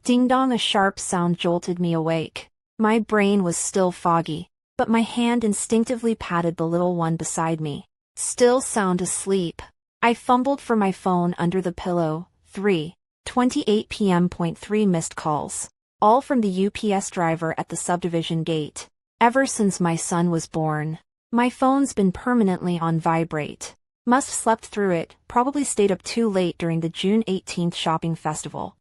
Ding-dong, a sharp sound jolted me awake. My brain was still foggy, but my hand instinctively patted the little one beside me. Still sound asleep. I fumbled for my phone under the pillow. 3:28 p.m. 3 missed calls. All from the UPS driver at the subdivision gate. Ever since my son was born, my phone's been permanently on vibrate. Must slept through it, probably stayed up too late during the June 18th shopping festival.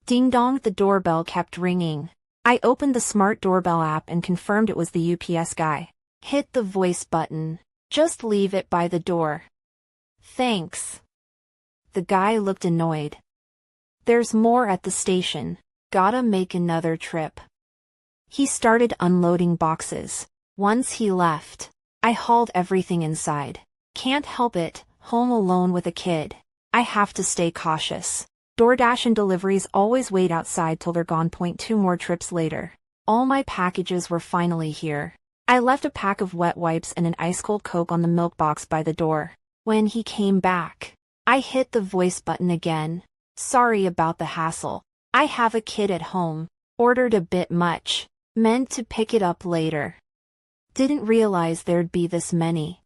Ding-dong, the doorbell kept ringing. I opened the smart doorbell app and confirmed it was the UPS guy. Hit the voice button. Just leave it by the door. Thanks. The guy looked annoyed. There's more at the station. Gotta make another trip. He started unloading boxes. Once he left, I hauled everything inside. Can't help it, home alone with a kid. I have to stay cautious. DoorDash and deliveries always wait outside till they're gone. 2 more trips later. All my packages were finally here. I left a pack of wet wipes and an ice-cold Coke on the milk box by the door. When he came back, I hit the voice button again. Sorry about the hassle. I have a kid at home. Ordered a bit much. Meant to pick it up later. Didn't realize there'd be this many.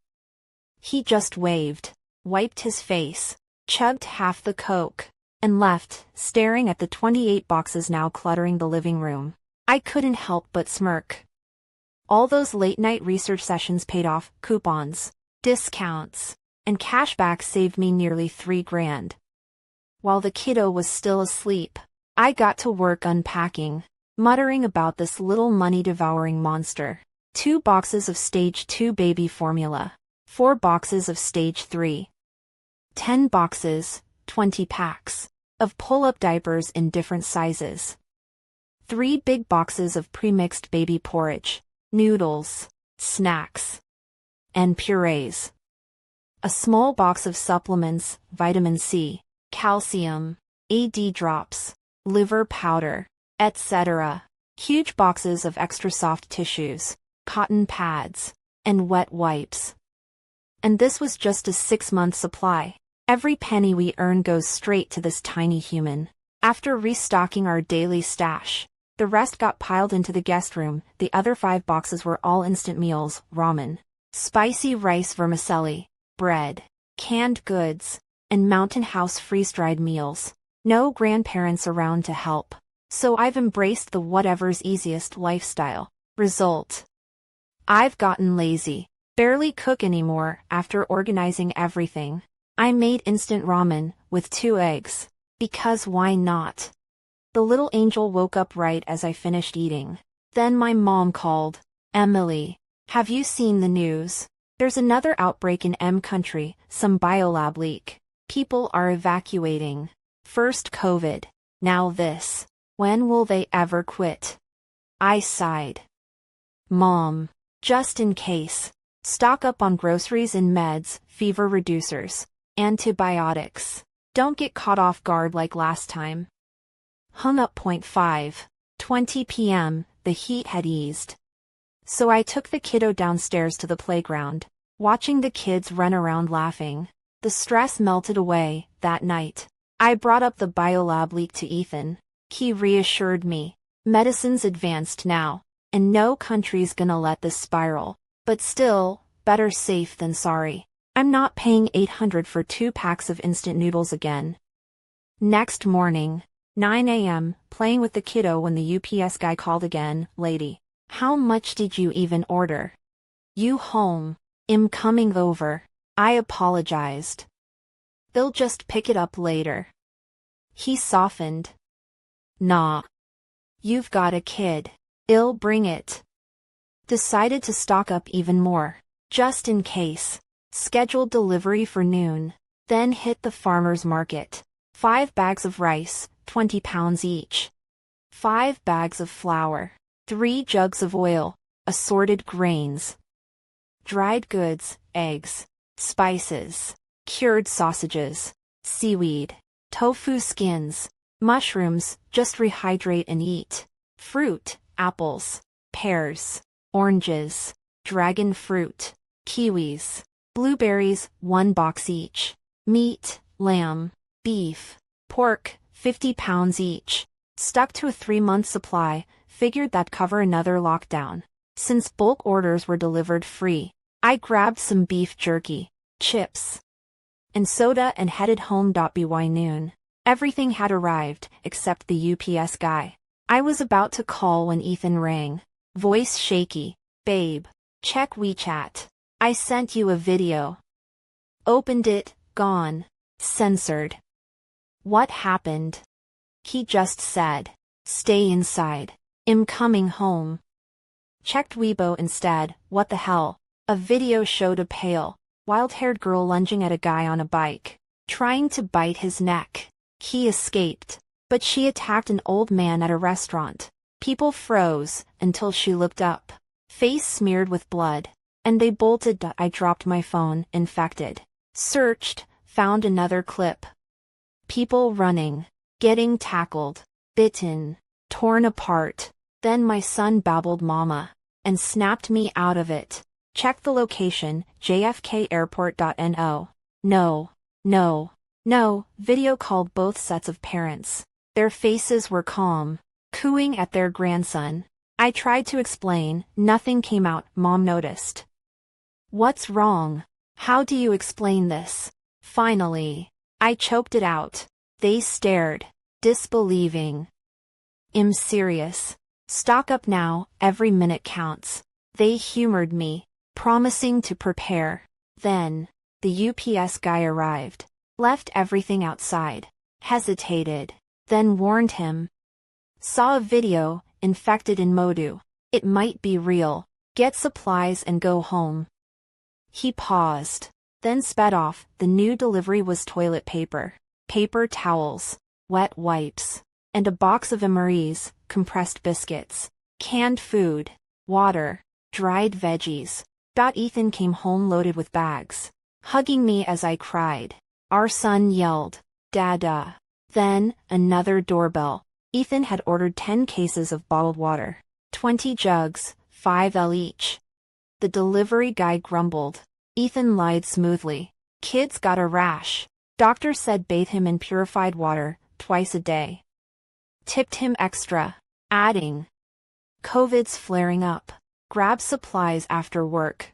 He just waved, wiped his face, chugged half the Coke, and left, staring at the 28 boxes now cluttering the living room. I couldn't help but smirk. All those late-night research sessions paid off. Coupons, discounts, and cashback saved me nearly $3,000. While the kiddo was still asleep, I got to work unpacking, muttering about this little money-devouring monster. 2 boxes of Stage 2 baby formula. 4 boxes of Stage 3. 10 boxes, 20 packs, of pull-up diapers in different sizes. 3 big boxes of pre-mixed baby porridge, noodles, snacks, and purees. A small box of supplements, vitamin C, calcium, AD drops, liver powder, etc. Huge boxes of extra soft tissues, cotton pads, and wet wipes. And this was just a 6-month supply. Every penny we earn goes straight to this tiny human. After restocking our daily stash, the rest got piled into the guest room. The other 5 boxes were all instant meals, ramen, spicy rice vermicelli, bread, canned goods, and Mountain House freeze-dried meals. No grandparents around to help, so I've embraced the whatever's easiest lifestyle. Result: I've gotten lazy. Barely cook anymore after organizing everything. I made instant ramen with 2 eggs. Because why not? The little angel woke up right as I finished eating. Then my mom called. Emily, have you seen the news? There's another outbreak in M country, some biolab leak. People are evacuating. First COVID, now this. When will they ever quit? I sighed. Mom, just in case, stock up on groceries and meds, fever reducers, antibiotics. Don't get caught off guard like last time. Hung up. 5:20 p.m., the heat had eased. So I took the kiddo downstairs to the playground, watching the kids run around laughing. The stress melted away. That night, I brought up the biolab leak to Ethan. He reassured me. Medicine's advanced now, and no country's gonna let this spiral. But still, better safe than sorry. I'm not paying $800 for 2 packs of instant noodles again. Next morning, 9 a.m., playing with the kiddo when the UPS guy called again. Lady, how much did you even order? You home? I'm coming over. I apologized. They'll just pick it up later. He softened. Nah. You've got a kid. I'll bring it. Decided to stock up even more, just in case. Scheduled delivery for noon. Then hit the farmer's market. 5 bags of rice, 20 pounds each. 5 bags of flour. 3 jugs of oil. Assorted grains. Dried goods, eggs, spices, cured sausages, seaweed, tofu skins, mushrooms, just rehydrate and eat. Fruit, apples, pears, oranges, dragon fruit, kiwis, blueberries, 1 box each. Meat, lamb, beef, pork, 50 pounds each. Stuck to a 3-month supply, figured that'd cover another lockdown. Since bulk orders were delivered free, I grabbed some beef jerky, chips, and soda and headed home. By noon, everything had arrived, except the UPS guy. I was about to call when Ethan rang. Voice shaky. "Babe, check WeChat. I sent you a video." Opened it, gone. Censored. What happened? He just said, "Stay inside. I'm coming home." Checked Weibo instead. What the hell? A video showed a pale, wild-haired girl lunging at a guy on a bike, trying to bite his neck. He escaped, but she attacked an old man at a restaurant. People froze until she looked up, face smeared with blood, and they bolted. I dropped my phone. Infected. Searched, found another clip. People running, getting tackled, bitten, torn apart. Then my son babbled "mama," and snapped me out of it. Checked the location, JFK Airport.no. No. Video called both sets of parents. Their faces were calm, cooing at their grandson. I tried to explain, nothing came out. Mom noticed. "What's wrong? How do you explain this?" Finally, I choked it out. They stared, disbelieving. "I'm serious. Stock up now, every minute counts." They humored me, promising to prepare. Then, the UPS guy arrived, left everything outside, hesitated, then warned him. "Saw a video, infected in Modu. It might be real. Get supplies and go home." He paused, then sped off. The new delivery was toilet paper, paper towels, wet wipes, and a box of MREs, compressed biscuits, canned food, water, dried veggies. Ethan came home loaded with bags, hugging me as I cried. Our son yelled, "Dada." Then, another doorbell. Ethan had ordered 10 cases of bottled water, 20 jugs, 5L each. The delivery guy grumbled. Ethan lied smoothly. "Kid's got a rash. Doctor said bathe him in purified water, twice a day." Tipped him extra, adding, "COVID's flaring up. Grab supplies after work."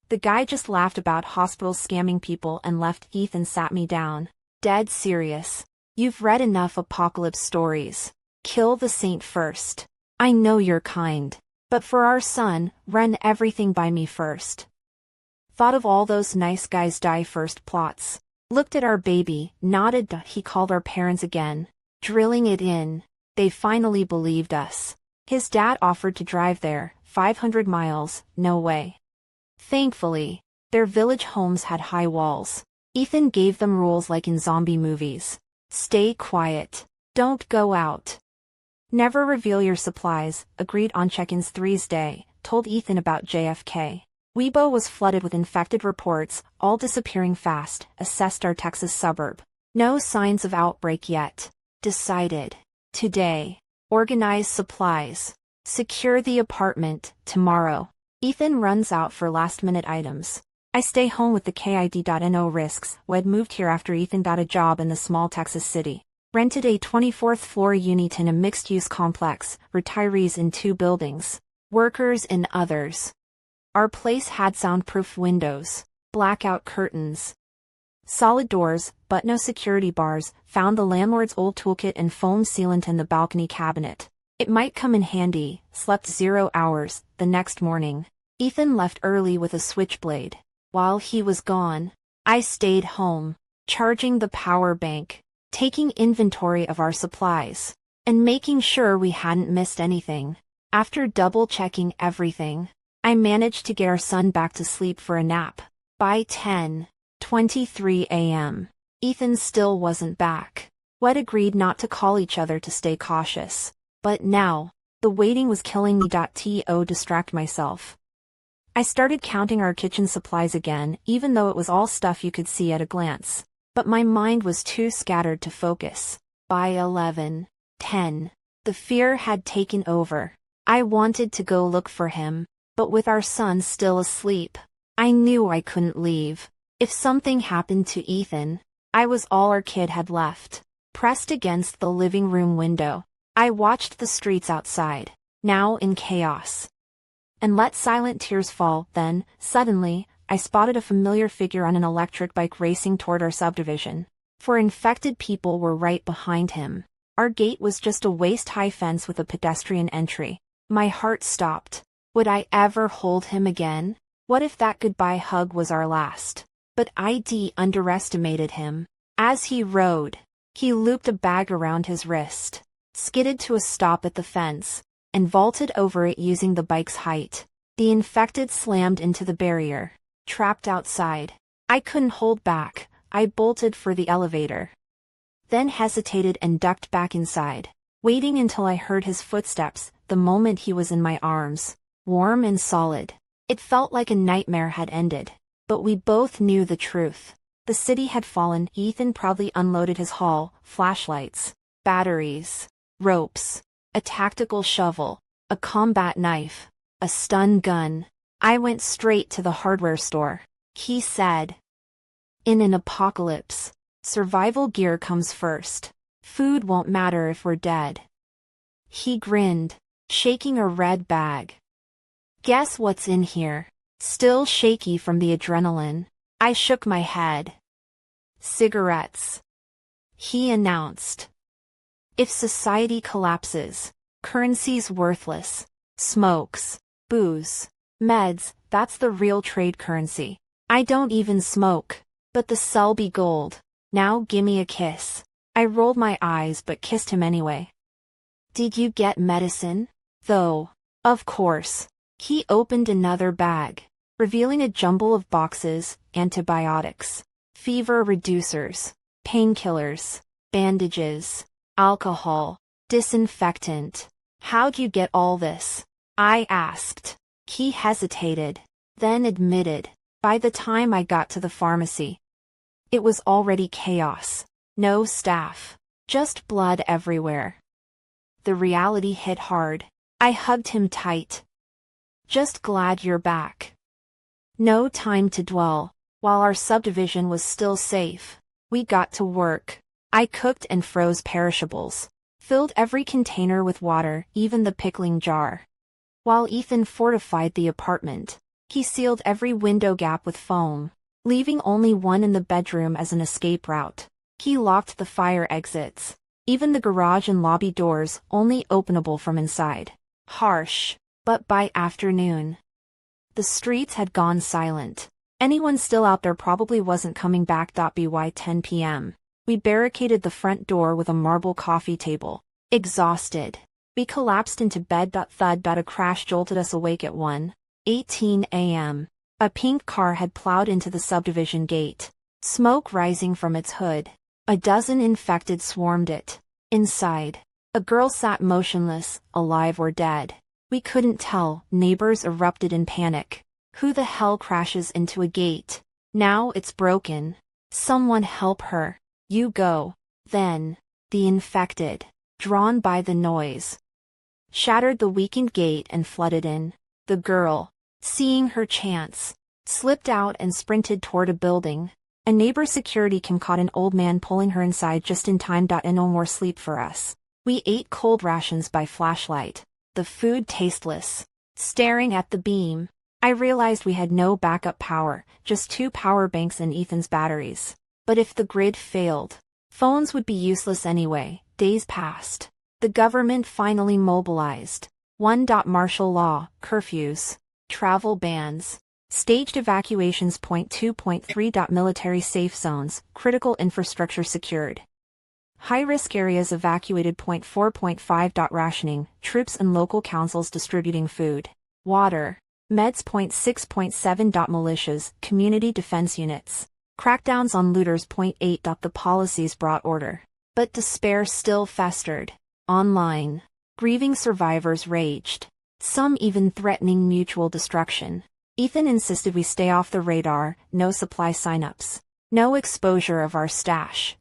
The guy just laughed about hospitals scamming people and left. Ethan sat me down. Dead serious. "You've read enough apocalypse stories. Kill the saint first. I know you're kind. But for our son, run everything by me first." Thought of all those nice guys die first plots. Looked at our baby, nodded. He called our parents again, drilling it in. They finally believed us. His dad offered to drive there, 500 miles, no way. Thankfully, their village homes had high walls. Ethan gave them rules like in zombie movies. Stay quiet. Don't go out. Never reveal your supplies. Agreed on check-ins Thursday. Told Ethan about JFK. Weibo was flooded with infected reports, all disappearing fast. Assessed our Texas suburb. No signs of outbreak yet. Decided. Today. Organize supplies. Secure the apartment. Tomorrow. Ethan runs out for last-minute items. I stay home with the kid.no risks. Wed moved here after Ethan got a job in the small Texas city. Rented a 24th floor unit in a mixed-use complex. Retirees in 2 buildings. Workers in others. Our place had soundproof windows, blackout curtains, solid doors, but no security bars. Found the landlord's old toolkit and foam sealant in the balcony cabinet. It might come in handy. Slept 0 hours. The next morning, Ethan left early with a switchblade. While he was gone, I stayed home, charging the power bank, taking inventory of our supplies, and making sure we hadn't missed anything. After double-checking everything, I managed to get our son back to sleep for a nap. By 10:23 a.m., Ethan still wasn't back. We'd agreed not to call each other to stay cautious. But now, the waiting was killing me. To distract myself, I started counting our kitchen supplies again, even though it was all stuff you could see at a glance. But my mind was too scattered to focus. By 11:10, the fear had taken over. I wanted to go look for him, but with our son still asleep, I knew I couldn't leave. If something happened to Ethan, I was all our kid had left. Pressed against the living room window, I watched the streets outside, now in chaos, and let silent tears fall. Then, suddenly, I spotted a familiar figure on an electric bike racing toward our subdivision. 4 infected people were right behind him. Our gate was just a waist-high fence with a pedestrian entry. My heart stopped. Would I ever hold him again? What if that goodbye hug was our last? But I underestimated him. As he rode, he looped a bag around his wrist, skidded to a stop at the fence, and vaulted over it using the bike's height. The infected slammed into the barrier, trapped outside. I couldn't hold back. I bolted for the elevator, then hesitated and ducked back inside, waiting until I heard his footsteps. The moment he was in my arms, warm and solid, it felt like a nightmare had ended. But we both knew the truth. The city had fallen. Ethan proudly unloaded his haul: flashlights, batteries, ropes, a tactical shovel, a combat knife, a stun gun. I went straight to the hardware store. He said, "In an apocalypse, survival gear comes first. Food won't matter if we're dead." He grinned, shaking a red bag. "Guess what's in here?" Still shaky from the adrenaline, I shook my head. "Cigarettes," he announced. "If society collapses, currency's worthless. Smokes, booze, meds, that's the real trade currency. I don't even smoke, but the cell be gold. Now gimme a kiss." I rolled my eyes but kissed him anyway. "Did you get medicine, though?" "Of course." He opened another bag, revealing a jumble of boxes: antibiotics, fever reducers, painkillers, bandages, alcohol, disinfectant. "How'd you get all this?" I asked. He hesitated, then admitted, "By the time I got to the pharmacy, it was already chaos. No staff, just blood everywhere." The reality hit hard. I hugged him tight. "Just glad you're back." No time to dwell. While our subdivision was still safe, we got to work. I cooked and froze perishables, filled every container with water, even the pickling jar. While Ethan fortified the apartment, he sealed every window gap with foam, leaving only one in the bedroom as an escape route. He locked the fire exits, even the garage and lobby doors, only openable from inside. Harsh, but by afternoon, the streets had gone silent. Anyone still out there probably wasn't coming back. By 10 p.m., we barricaded the front door with a marble coffee table. Exhausted, we collapsed into bed. Thud. A crash jolted us awake at 1:18 a.m. A pink car had plowed into the subdivision gate, smoke rising from its hood. A dozen infected swarmed it. Inside, a girl sat motionless, alive or dead. We couldn't tell. Neighbors erupted in panic. "Who the hell crashes into a gate? Now it's broken. Someone help her." "You go." Then, the infected, drawn by the noise, shattered the weakened gate and flooded in. The girl, seeing her chance, slipped out and sprinted toward a building. A neighbor's security cam caught an old man pulling her inside just in time. And no more sleep for us. We ate cold rations by flashlight, the food tasteless. Staring at the beam, I realized we had no backup power, just 2 power banks and Ethan's batteries. But if the grid failed, phones would be useless anyway. Days passed. The government finally mobilized. Martial law, curfews, travel bans, staged evacuations. Point 2.3. Military safe zones, critical infrastructure secured. High-risk areas evacuated. Point 4.5. Rationing, troops and local councils distributing food, water, meds. Point 6.7. Militias, community defense units, crackdowns on looters. Point 8. The policies brought order, but despair still festered. Online, grieving survivors raged, some even threatening mutual destruction. Ethan insisted we stay off the radar, no supply signups, no exposure of our stash.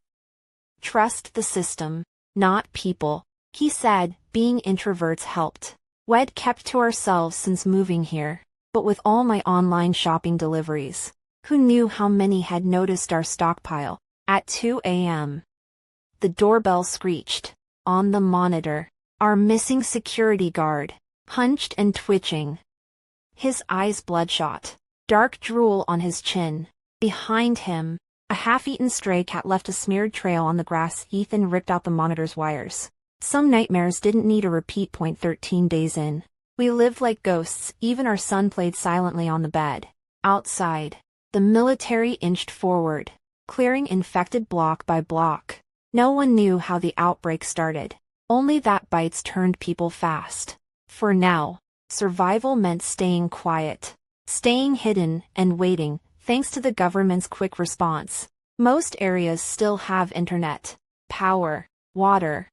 "Trust the system, not people," he said. Being introverts helped. We'd kept to ourselves since moving here, but with all my online shopping deliveries, who knew how many had noticed our stockpile? At 2 a.m., the doorbell screeched. On the monitor, Our missing security guard, hunched and twitching. His eyes bloodshot. Dark drool on his chin. Behind him, a half-eaten stray cat left a smeared trail on the grass. Ethan ripped out the monitor's wires. Some nightmares didn't need a repeat point 13 days in. We lived like ghosts, even our son played silently on the bed. Outside, the military inched forward, clearing infected block by block. No one knew how the outbreak started. Only that bites turned people fast. For now, survival meant staying quiet, staying hidden and waiting, thanks to the government's quick response. Most areas still have internet, power, water,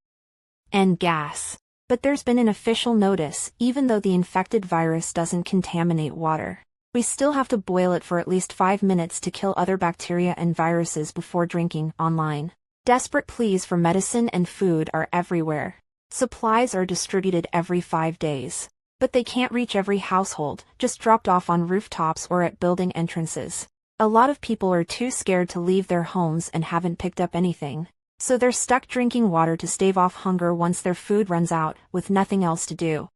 and gas. But there's been an official notice: even though the infected virus doesn't contaminate water, we still have to boil it for at least 5 minutes to kill other bacteria and viruses before drinking. Online, desperate pleas for medicine and food are everywhere. Supplies are distributed every 5 days. But they can't reach every household, just dropped off on rooftops or at building entrances. A lot of people are too scared to leave their homes and haven't picked up anything. So they're stuck drinking water to stave off hunger once their food runs out, with nothing else to do.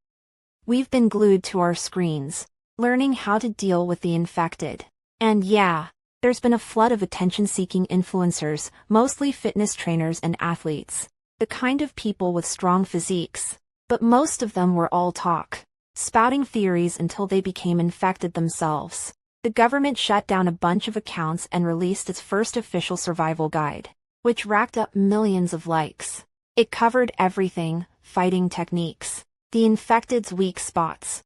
We've been glued to our screens, learning how to deal with the infected. And yeah, there's been a flood of attention-seeking influencers, mostly fitness trainers and athletes. The kind of people with strong physiques. But most of them were all talk, spouting theories until they became infected themselves. The government shut down a bunch of accounts and released its first official survival guide, which racked up millions of likes. It covered everything: fighting techniques, the infected's weak spots,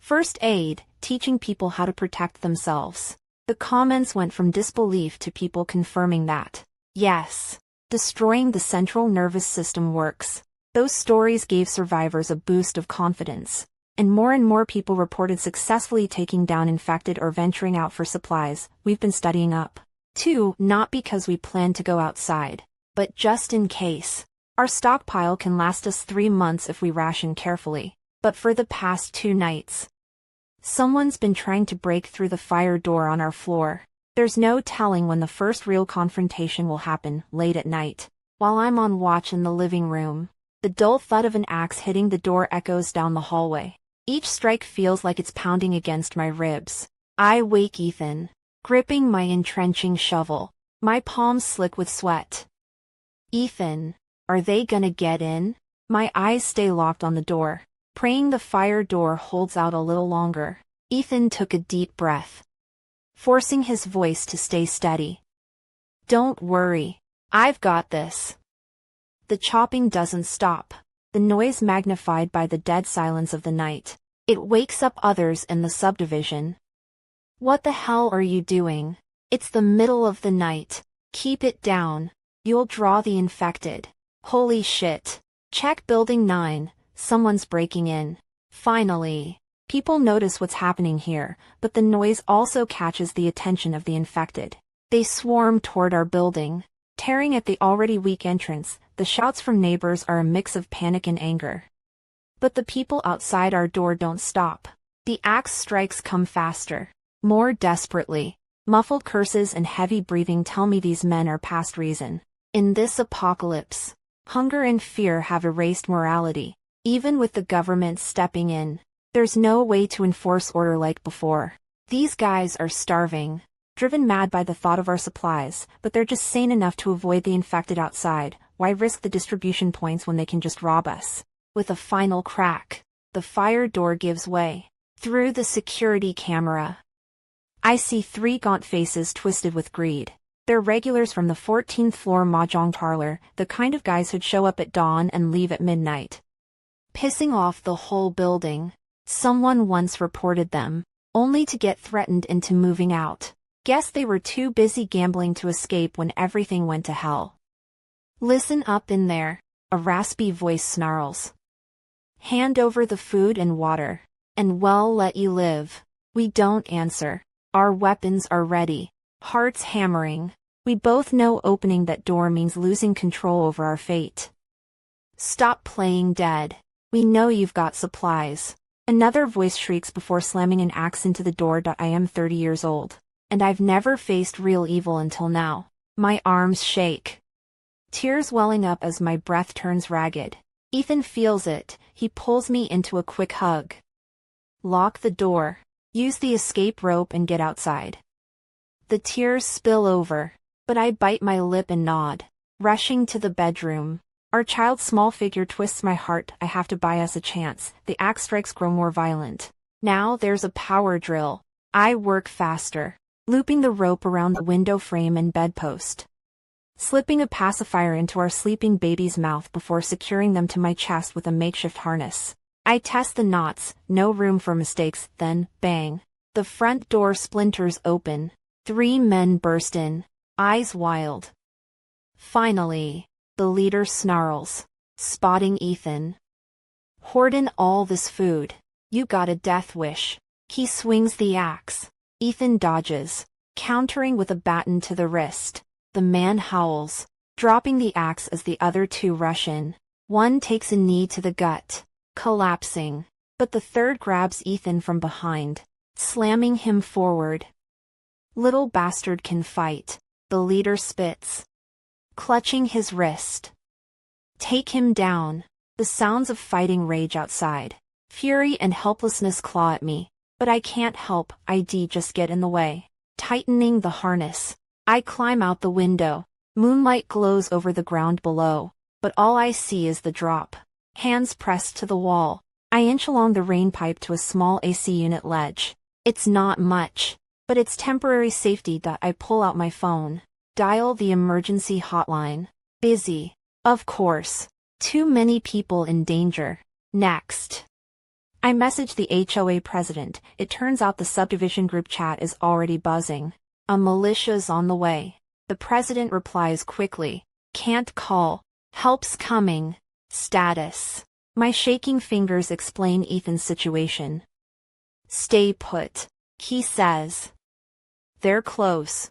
first aid, teaching people how to protect themselves. The comments went from disbelief to people confirming that, yes, destroying the central nervous system works. Those stories gave survivors a boost of confidence, and more people reported successfully taking down infected or venturing out for supplies. We've been studying up, too, not because we plan to go outside, but just in case. Our stockpile can last us 3 months if we ration carefully. But for the past 2 nights, someone's been trying to break through the fire door on our floor. There's no telling when the first real confrontation will happen. Late at night, while I'm on watch in the living room, the dull thud of an axe hitting the door echoes down the hallway. Each strike feels like it's pounding against my ribs. I wake Ethan, gripping my entrenching shovel, my palms slick with sweat. Ethan, are they gonna get in? My eyes stay locked on the door, praying the fire door holds out a little longer. Ethan took a deep breath, forcing his voice to stay steady. Don't worry, I've got this. The chopping doesn't stop, the noise magnified by the dead silence of the night. It wakes up others in the subdivision. What the hell are you doing? It's the middle of the night. Keep it down. You'll draw the infected. Holy shit. Check building 9, someone's breaking in. Finally. People notice what's happening here, but the noise also catches the attention of the infected. They swarm toward our building, tearing at the already weak entrance. The shouts from neighbors are a mix of panic and anger. But the people outside our door don't stop. The axe strikes come faster, more desperately. Muffled curses and heavy breathing tell me these men are past reason. In this apocalypse, hunger and fear have erased morality. Even with the government stepping in, there's no way to enforce order like before. These guys are starving, driven mad by the thought of our supplies, but they're just sane enough to avoid the infected outside. Why risk the distribution points when they can just rob us? With a final crack, the fire door gives way. Through the security camera, I see 3 gaunt faces twisted with greed. They're regulars from the 14th floor mahjong parlor, the kind of guys who'd show up at dawn and leave at midnight, pissing off the whole building. Someone once reported them, only to get threatened into moving out. Guess they were too busy gambling to escape when everything went to hell. Listen up in there, a raspy voice snarls. Hand over the food and water, and we'll let you live. We don't answer. Our weapons are ready, hearts hammering. We both know opening that door means losing control over our fate. Stop playing dead. We know you've got supplies. Another voice shrieks before slamming an axe into the door. I am 30 years old, and I've never faced real evil until now. My arms shake, tears welling up as my breath turns ragged. Ethan feels it. He pulls me into a quick hug. Lock the door. Use the escape rope and get outside. The tears spill over, but I bite my lip and nod. Rushing to the bedroom. Our child's small figure twists my heart. I have to buy us a chance. The axe strikes grow more violent. Now there's a power drill. I work faster, looping the rope around the window frame and bedpost. Slipping a pacifier into our sleeping baby's mouth before securing them to my chest with a makeshift harness. I test the knots, no room for mistakes, then, bang. The front door splinters open. 3 men burst in, eyes wild. Finally, the leader snarls, spotting Ethan. Hoarding all this food. You got a death wish. He swings the axe. Ethan dodges, countering with a baton to the wrist. The man howls, dropping the axe as the other 2 rush in. One takes a knee to the gut, collapsing, but the third grabs Ethan from behind, slamming him forward. Little bastard can fight, the leader spits, clutching his wrist. Take him down. The sounds of fighting rage outside. Fury and helplessness claw at me, but I can't help. ID just get in the way. Tightening the harness, I climb out the window. Moonlight glows over the ground below, but all I see is the drop. Hands pressed to the wall. I inch along the rain pipe to a small AC unit ledge. It's not much, but it's temporary safety. I pull out my phone. Dial the emergency hotline. Busy. Of course. Too many people in danger. Next. I message the HOA president. It turns out the subdivision group chat is already buzzing. A militia's on the way. The president replies quickly. Can't call. Help's coming. Status. My shaking fingers explain Ethan's situation. Stay put, he says. They're close.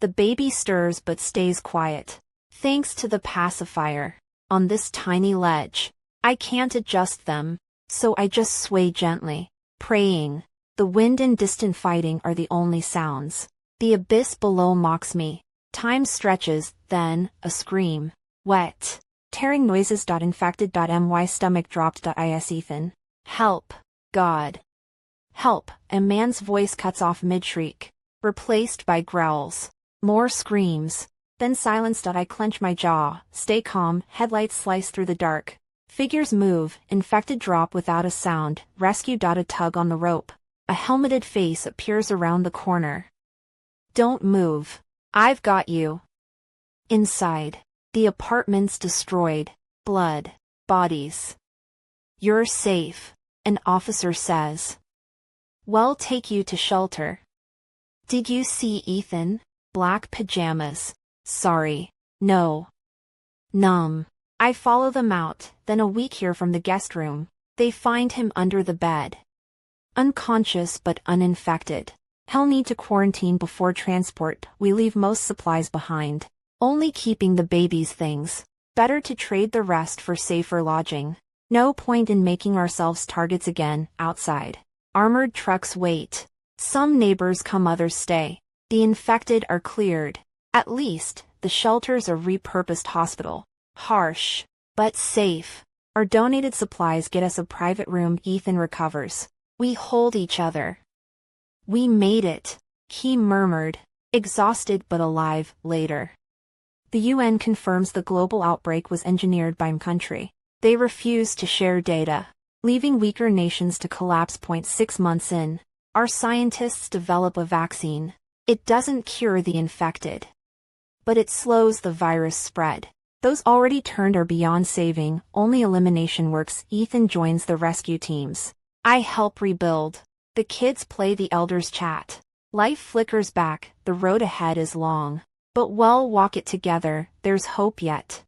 The baby stirs but stays quiet. Thanks to the pacifier. On this tiny ledge, I can't adjust them, so I just sway gently, praying. The wind and distant fighting are the only sounds. The abyss below mocks me. Time stretches, then, a scream. Wet. Tearing noises. Infected.my stomach dropped. Is Ethan. Help. God. Help. A man's voice cuts off mid-shriek, replaced by growls. More screams. Then silence. I clench my jaw. Stay calm. Headlights slice through the dark. Figures move. Infected drop without a sound. Rescue. A tug on the rope. A helmeted face appears around the corner. Don't move. I've got you. Inside. The apartment's destroyed. Blood. Bodies. You're safe, an officer says. We'll take you to shelter. Did you see Ethan? Black pajamas. Sorry. No. Numb. I follow them out, then a week here from the guest room. They find him under the bed. Unconscious but uninfected. He'll need to quarantine before transport. We leave most supplies behind. Only keeping the baby's things. Better to trade the rest for safer lodging. No point in making ourselves targets again, outside. Armored trucks wait. Some neighbors come, others stay. The infected are cleared. At least, the shelter's a repurposed hospital. Harsh, but safe. Our donated supplies get us a private room. Ethan recovers. We hold each other. We made it, he murmured, exhausted but alive. Later. The UN confirms the global outbreak was engineered by country. They refuse to share data, leaving weaker nations to collapse. 6 months in, our scientists develop a vaccine. It doesn't cure the infected, but it slows the virus spread. Those already turned are beyond saving. Only elimination works. Ethan joins the rescue teams. I help rebuild. The kids play, the elders chat. Life flickers back. The road ahead is long, but we'll walk it together. There's hope yet.